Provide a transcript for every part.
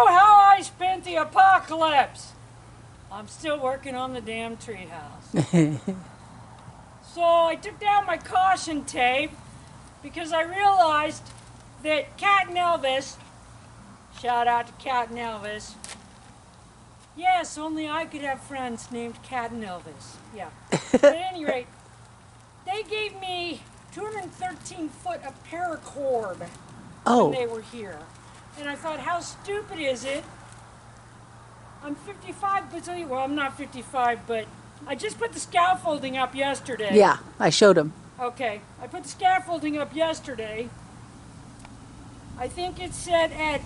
how I spent the apocalypse. I'm still working on the damn treehouse. So I took down my caution tape because I realized that Cat and Elvis, shout out to Cat and Elvis. Yes, only I could have friends named Cat and Elvis. Yeah. But at any rate, they gave me 213 foot of paracord when they were here. And I thought, how stupid is it? I'm 55, but well, I'm not 55, but I just put the scaffolding up yesterday. Yeah, I showed him. Okay, I put the scaffolding up yesterday. I think it's set at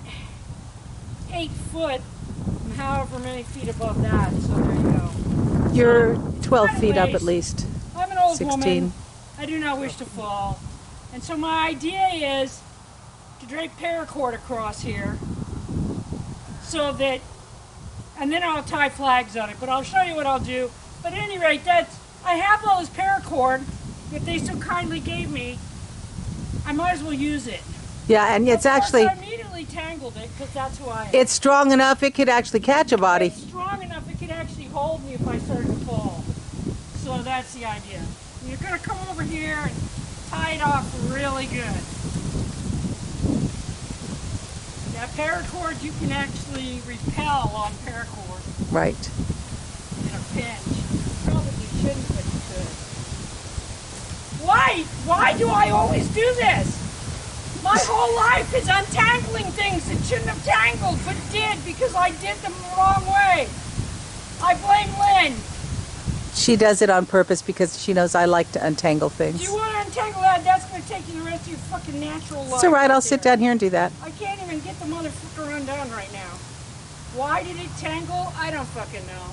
8 foot, however many feet above that, so there you go. You're 12 feet up at least. I'm an old 16. woman. I do not wish to fall. And so my idea is to drape paracord across here so that, and then I'll tie flags on it, but I'll show you what I'll do. But at any rate, I have all this paracord that they so kindly gave me. I might as well use it. Yeah, and it's actually... I immediately tangled it because that's who I am. It's strong enough it could actually catch a body. It's strong enough it could actually hold me if I started to fall. So that's the idea. And you're going to come over here and tie it off really good. That paracord, you can actually repel on paracord. Right. In a pinch. Probably shouldn't, but you could. Why? Why do I always do this? My whole life is untangling things that shouldn't have tangled, but did because I did them the wrong way. I blame Lynn. She does it on purpose because she knows I like to untangle things. Do you want to untangle that? That's going to take you the rest of your fucking natural life. It's all right, I'll sit down here and do that. I can't even get the motherfucker undone right now. Why did it tangle? I don't fucking know.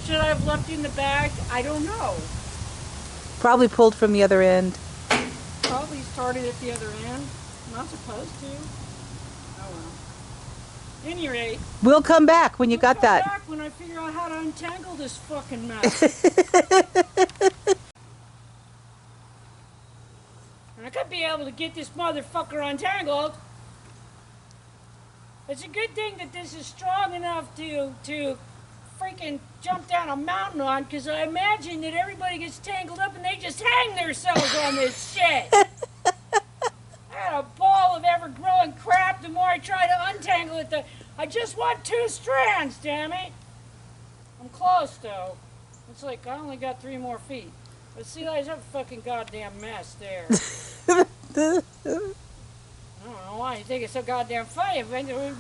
Should I have left it in the bag? I don't know. Probably pulled from the other end. Probably started at the other end. Not supposed to. Oh well. At any rate. We'll come back when you got that. Back when I figure out how to untangle this fucking mess. And I could be able to get this motherfucker untangled. It's a good thing that this is strong enough to freaking jump down a mountain on, because I imagine that everybody gets tangled up and they just hang themselves on this shit. I had a ball of ever-growing crap. The more I try to untangle it, I just want 2 strands, damn it. I'm close, though. It's like I only got 3 more feet. But see, there's a fucking goddamn mess there. I don't know why you think it's so goddamn funny.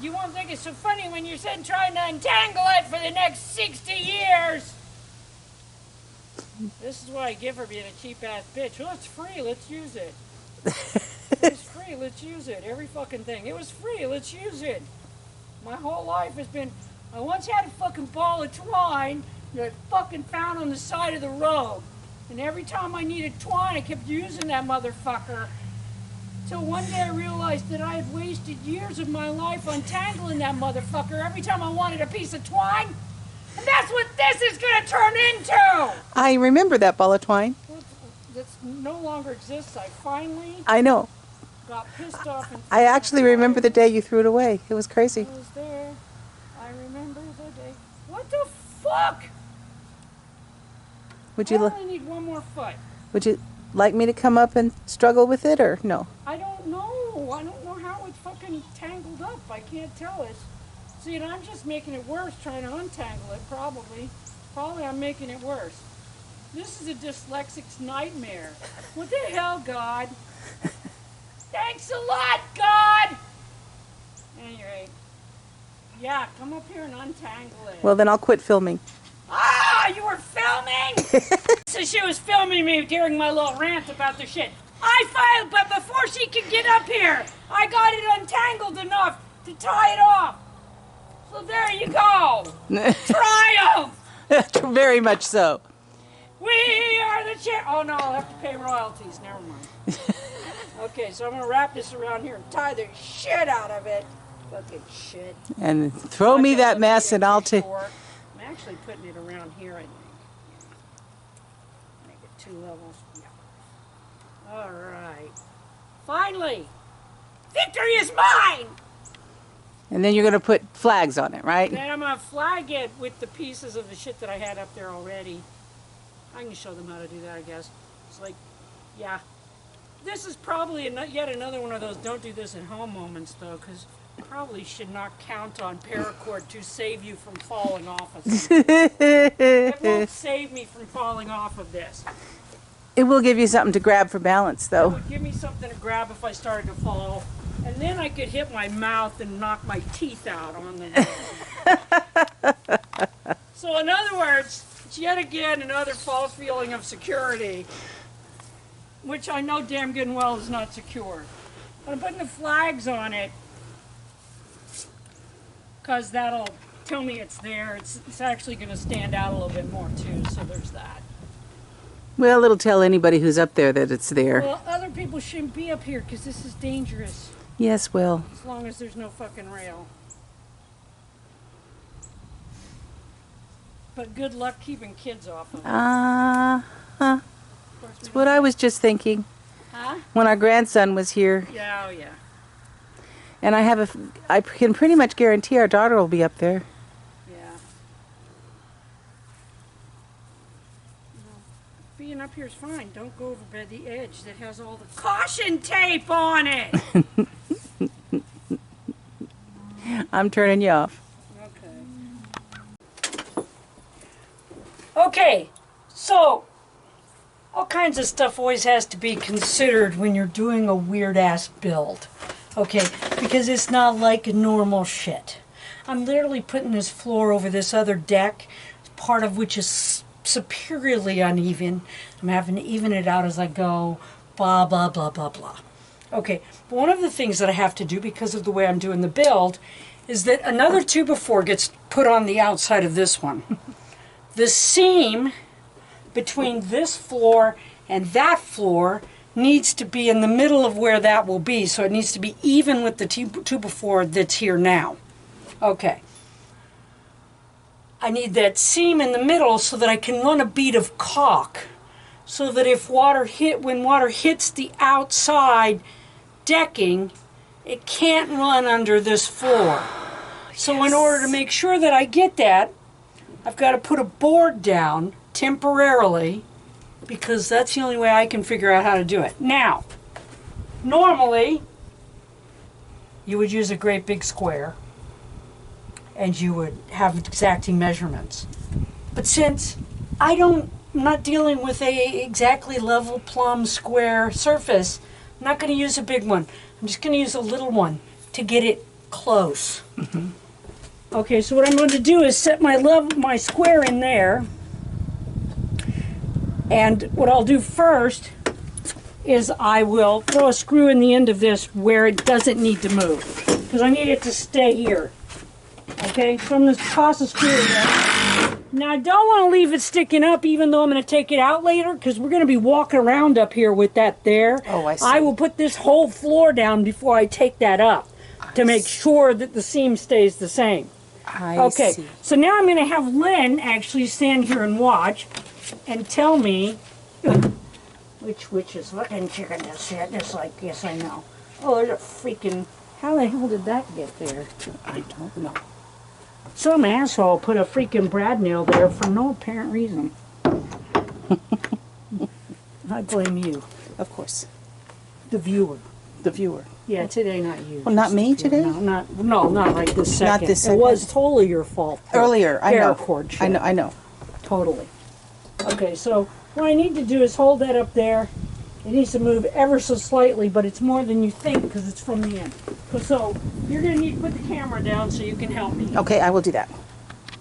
You won't think it's so funny when you're sitting trying to untangle it for the next 60 years. This is what I get for being a cheap-ass bitch. Well, it's free. Let's use it. It's free. Let's use it. Every fucking thing. It was free. Let's use it. My whole life has been... I once had a fucking ball of twine that I fucking found on the side of the road. And every time I needed twine, I kept using that motherfucker. So one day I realized that I had wasted years of my life untangling that motherfucker every time I wanted a piece of twine. And that's what this is going to turn into! I remember that ball of twine. That no longer exists. I finally I know. got pissed off. And I actually remember the day you threw it away. It was crazy. I was there. I remember the day. What the fuck? Would you I only need 1 more foot. Would you like me to come up and struggle with it, or no? I don't know. I don't know how it's fucking tangled up. I can't tell it. See, and I'm just making it worse trying to untangle it, probably. Probably I'm making it worse. This is a dyslexic's nightmare. What the hell, God? Thanks a lot, God! Anyway. Yeah, come up here and untangle it. Well, then I'll quit filming. Ah, you were filming? So she was filming me during my little rant about the shit. I filed, but before she could get up here, I got it untangled enough to tie it off. So there you go. Triumph! Very much so. We are the champ. Oh no, I'll have to pay royalties. Never mind. Okay, so I'm gonna wrap this around here and tie the shit out of it. Fucking shit. And throw me that mess and I'll take... I'm actually putting it around here, I think. Make it 2 levels. Yeah. All right. Finally, victory is mine! And then you're going to put flags on it, right? Then I'm going to flag it with the pieces of the shit that I had up there already. I can show them how to do that, I guess. It's like, yeah. This is probably yet another one of those don't do this at home moments, though, because you probably should not count on Paracord to save you from falling off of something. It won't save me from falling off of this. It will give you something to grab for balance, It though. would give me something to grab if I started to fall. And then I could hit my mouth and knock my teeth out on the road. So in other words, it's yet again another false feeling of security, which I know damn good and well is not secure. But I'm putting the flags on it because that'll tell me it's there. It's actually going to stand out a little bit more too, so there's that. Well, it'll tell anybody who's up there that it's there. Well, other people shouldn't be up here because this is dangerous. Yes, well. As long as there's no fucking rail. But good luck keeping kids off of it. That's what I was just thinking Huh? when our grandson was here. Yeah, oh yeah. And I can pretty much guarantee our daughter will be up there. Yeah. Being up here is fine. Don't go over by the edge that has all the caution tape on it. I'm turning you off. Okay. Okay, so all kinds of stuff always has to be considered when you're doing a weird ass build. Okay, because it's not like normal shit. I'm literally putting this floor over this other deck, part of which is superiorly uneven. I'm having to even it out as I go, blah, blah, blah, blah, blah. Okay, but one of the things that I have to do because of the way I'm doing the build is that another 2x4 gets put on the outside of this one. The seam between this floor and that floor needs to be in the middle of where that will be, so it needs to be even with the 2x4 that's here now. Okay. I need that seam in the middle so that I can run a bead of caulk, so that if when water hits the outside decking, it can't run under this floor. So in order to make sure that I get that, I've got to put a board down temporarily, because that's the only way I can figure out how to do it. Now, normally, you would use a great big square, and you would have exacting measurements. But since I'm not dealing with a exactly level plumb square surface, I'm not going to use a big one. I'm just going to use a little one to get it close. Mm-hmm. Okay, so what I'm going to do is set my square in there. And what I'll do first is I will throw a screw in the end of this where it doesn't need to move, because I need it to stay here. Okay, so I'm going to toss a screw in there. Now I don't want to leave it sticking up, even though I'm going to take it out later, because we're going to be walking around up here with that there. Oh, I see. I will put this whole floor down before I take that up to make sure that the seam stays the same. I see. So now I'm going to have Lynn actually stand here and watch and tell me which is looking chicken this hit. It's like, yes, I know. Oh, there's a freaking, how the hell did that get there? I don't know. Some asshole put a freaking brad nail there for no apparent reason. I blame you. Of course. The viewer. The viewer. Yeah, today, not you. Well, not me today? No, not right this second. Not this second. It was totally your fault. Earlier, I know. Paracord shit. I know. Totally. Okay, so what I need to do is hold that up there. It needs to move ever so slightly, but it's more than you think because it's from the end. So you're going to need to put the camera down so you can help me. Okay, I will do that.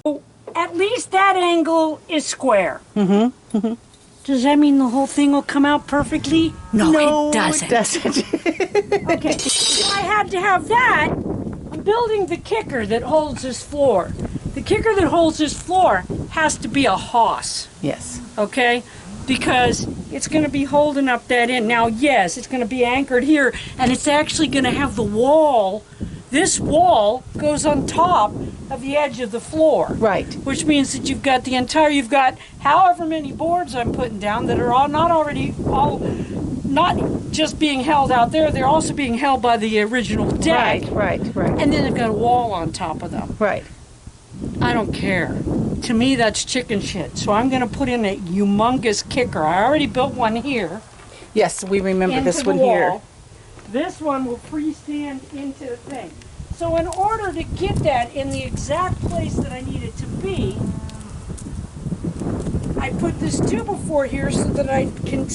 So at least that angle is square. Mm-hmm. Mm-hmm. Does that mean the whole thing will come out perfectly? No, it doesn't. It doesn't. Okay, if I had to have that, I'm building the kicker that holds this floor. The kicker that holds this floor has to be a hoss. Yes. Okay? Because it's going to be holding up that end. Now, yes, it's going to be anchored here, and it's actually going to have the wall. This wall goes on top of the edge of the floor. Right. Which means that you've got however many boards I'm putting down that are all not already all not just being held out there, they're also being held by the original deck. Right. And then they've got a wall on top of them. Right. I don't care. To me, that's chicken shit. So I'm going to put in a humongous kicker. I already built one here. Yes, we remember into this the one wall. here. This one will freestand into the thing. So in order to get that in the exact place that I need it to be, I put this 2x4 here so that I can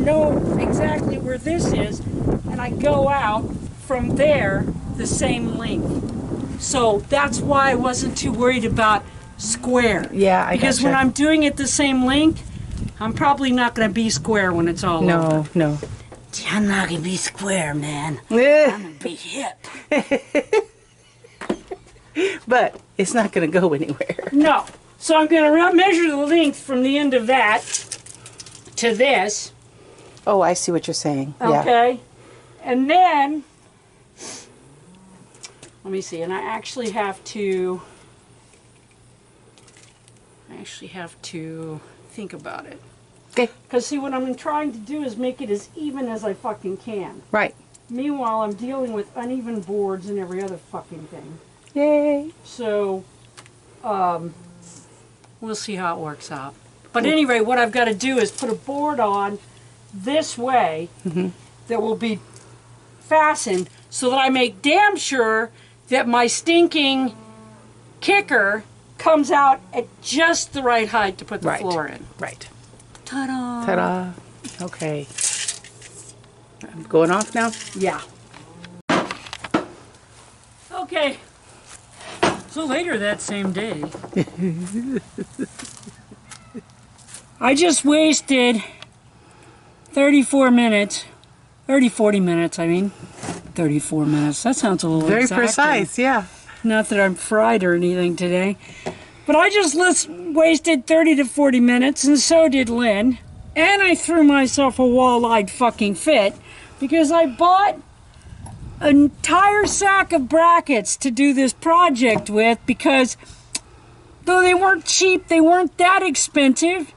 know exactly where this is, and I go out from there the same length. So that's why I wasn't too worried about square. Yeah, Because when I'm doing it the same length, I'm probably not going to be square when it's all over. No. I'm not going to be square, man. I'm going to be hip. But it's not going to go anywhere. No. So I'm going to measure the length from the end of that to this. Oh, I see what you're saying. Yeah. Okay. And then, let me see, and I actually have to think about it. Okay. Because see, what I'm trying to do is make it as even as I fucking can. Right. Meanwhile, I'm dealing with uneven boards and every other fucking thing. Yay. So, we'll see how it works out. But anyway, what I've got to do is put a board on this way that will be fastened so that I make damn sure that my stinking kicker comes out at just the right height to put the floor in. Right. Ta-da! Ta-da. Okay. I'm going off now? Yeah. Okay. So later that same day, I just wasted 34 minutes, 40 minutes, I mean. 34 minutes. That sounds a little Very exacting. precise, yeah. Not that I'm fried or anything today. But I just wasted 30 to 40 minutes, and so did Lynn. And I threw myself a wall-eyed fucking fit because I bought an entire sack of brackets to do this project with because though they weren't cheap, they weren't that expensive.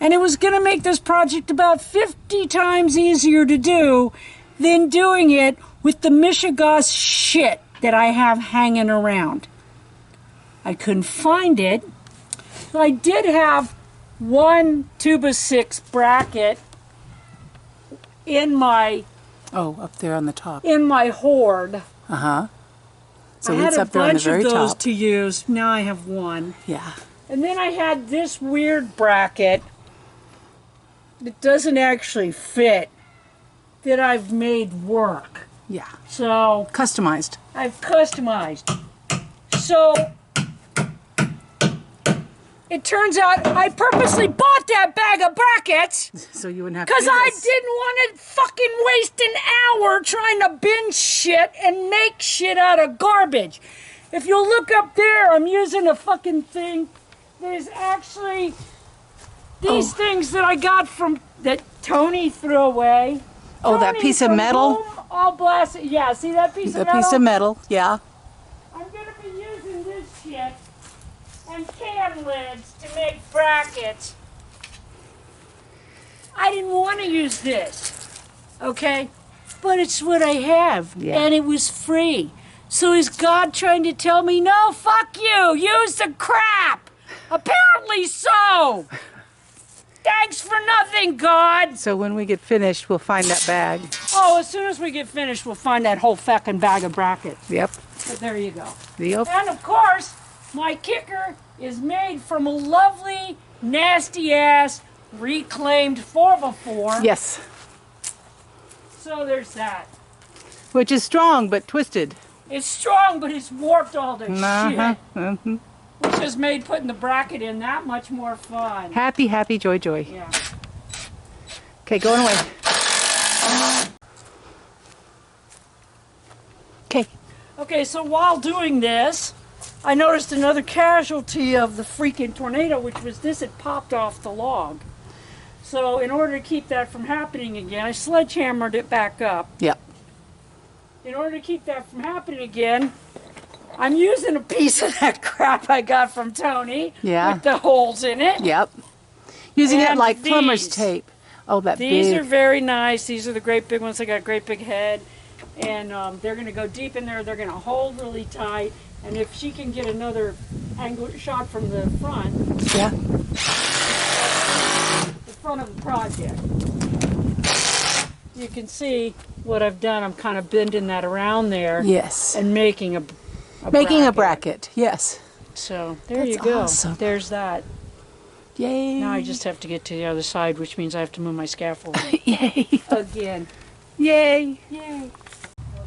And it was going to make this project about 50 times easier to do than doing it with the Michigas shit that I have hanging around. I couldn't find it. I did have one 2x6 bracket in my Up there on the top. hoard. Uh-huh. So I it's had up there on the very a bunch of those top. to use. Now I have one. Yeah. And then I had this weird bracket that doesn't actually fit that I've made work. Yeah. So Customized. I've customized. So it turns out I purposely bought that bag of brackets So you wouldn't have to because do I this. didn't want to fucking waste an hour trying to bin shit and make shit out of garbage. If you'll look up there, I'm using a fucking thing. There's actually these things that I got that Tony threw away. Oh, that Tony piece of from metal? Home All Blasted. Yeah, see that piece The of metal? piece of metal, yeah. I'm going to be using this shit and can lids to make brackets. I didn't want to use this, okay? But it's what I have, and it was free. So is God trying to tell me, no, fuck you, use the crap? Apparently so. Thanks for nothing, God. So when we get finished, we'll find that bag. Oh, as soon as we get finished, we'll find that whole fucking bag of brackets. Yep. But there you go. Yep. And of course, my kicker is made from a lovely, nasty-ass, reclaimed 4x4. Yes. So there's that. Which is strong but twisted. It's strong, but it's warped all to Uh-huh. shit. Which has made putting the bracket in that much more fun. Happy, happy, joy, joy. Yeah. Okay, going away. Okay. Okay, so while doing this, I noticed another casualty of the freaking tornado, which was this, it popped off the log. So in order to keep that from happening again, I sledgehammered it back up. Yep. In order to keep that from happening again, I'm using a piece of that crap I got from Tony Yeah. with the holes in it. Yep. Using it And like plumber's these. tape. Oh, that These big. are very nice. These are the great big ones. They got great big head. And they're going to go deep in there. They're going to hold really tight. And if she can get another angle shot from the front, Yeah. the front of the project, you can see what I've done. I'm kind of bending that around there. Yes. And making a bracket. Yes. So there That's you go. awesome. There's that. Yay. Now I just have to get to the other side, which means I have to move my scaffolding Yay. again. Yay. Yay.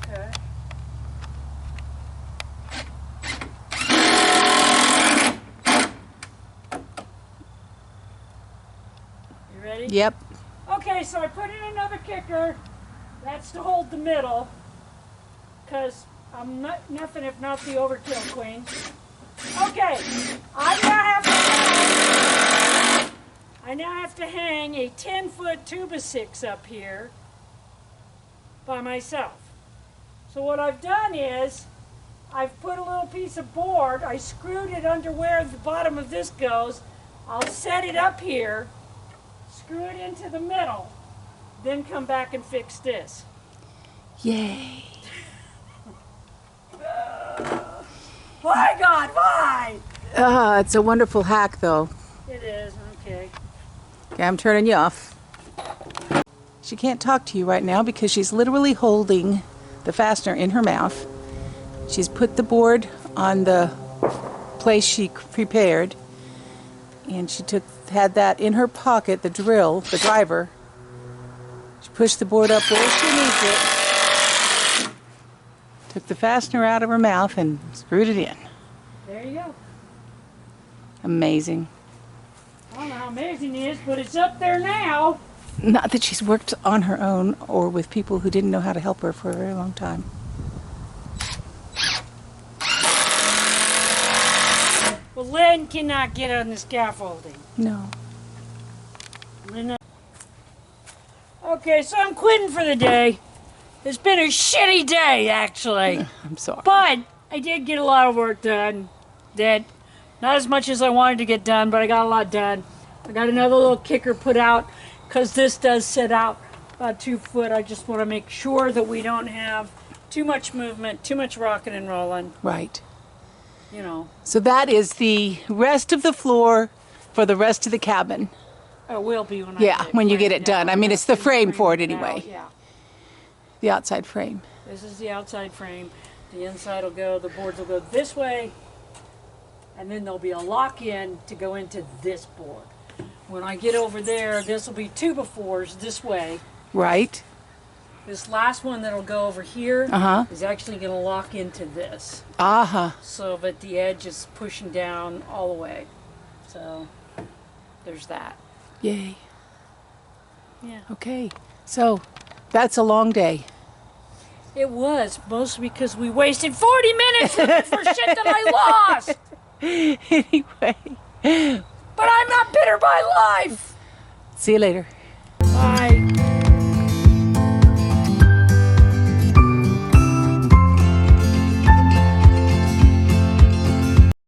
Okay. You ready? Yep. Okay, so I put in another kicker. That's to hold the middle, because I'm nothing if not the overkill queen. Okay, I now have to hang a 10-foot 2x6 up here by myself. So what I've done is I've put a little piece of board, I screwed it under where the bottom of this goes. I'll set it up here, screw it into the middle, then come back and fix this. Yay. Why, God, why? It's a wonderful hack, though. It is, okay. Okay, I'm turning you off. She can't talk to you right now because she's literally holding the fastener in her mouth. She's put the board on the place she prepared, and she had that in her pocket, the drill, the driver. She pushed the board up where she needs it, took the fastener out of her mouth and screwed it in. There you go. Amazing. I don't know how amazing it is, but it's up there now. Not that she's worked on her own or with people who didn't know how to help her for a very long time. Well, Lynn cannot get on the scaffolding. No. Lynn. Okay, so I'm quitting for the day. It's been a shitty day, actually. I'm sorry. But I did get a lot of work done. Not as much as I wanted to get done, but I got a lot done. I got another little kicker put out because this does sit out about 2 foot. I just want to make sure that we don't have too much movement, too much rocking and rolling, Right. you know. So that is the rest of the floor for the rest of the cabin. It will be when Yeah, when you get it done. I mean, it's the frame for it anyway. Yeah. The outside frame. This is the outside frame. The inside will go, the boards will go this way, and then there'll be a lock-in to go into this board. When I get over there, this will be 2x4s this way. Right. This last one that'll go over here Uh-huh. is actually going to lock into this, Uh-huh. so that the edge is pushing down all the way. So there's that. Yay. Yeah. Okay. So that's a long day. It was, mostly because we wasted 40 minutes looking for shit that I lost. Anyway. But I'm not bitter by life. See you later.